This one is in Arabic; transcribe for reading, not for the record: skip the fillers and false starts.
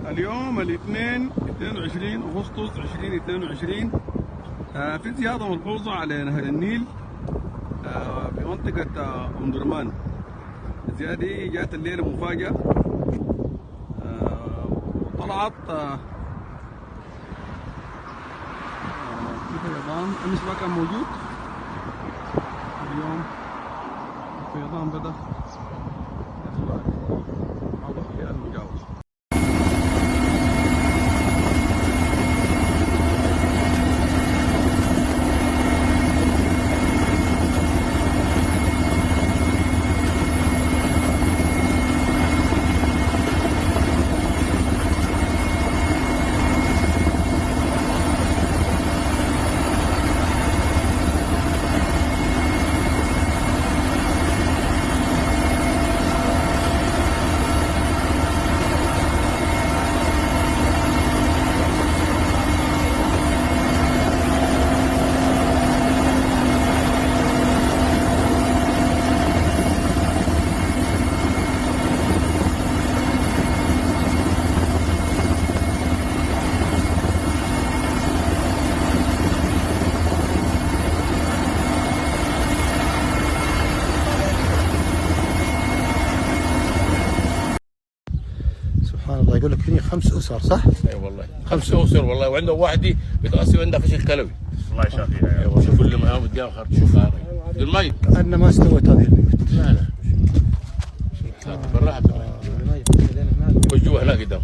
اليوم الاثنين 22 أغسطس 2022. في زيادة ملحوظة على نهر النيل في منطقة أم درمان. الزيادة دي جات الليلة مفاجأة، طلعت في فيضان. أمس ما كان موجود، اليوم الفيضان بدأ يطلع بعض الأحياء المجاورة. سبحان الله، يقول لك هني 5 أسر صح؟ اي والله 5 اسر والله، وعنده واحده بتغسل وعندها فشل كلوي. الله يشافيها. ايوه شوف كل ما يوم بتجاوب شوف المي كأن ما استوت هذه البيوت. لا لا بالراحه. وجوه هناك قدام.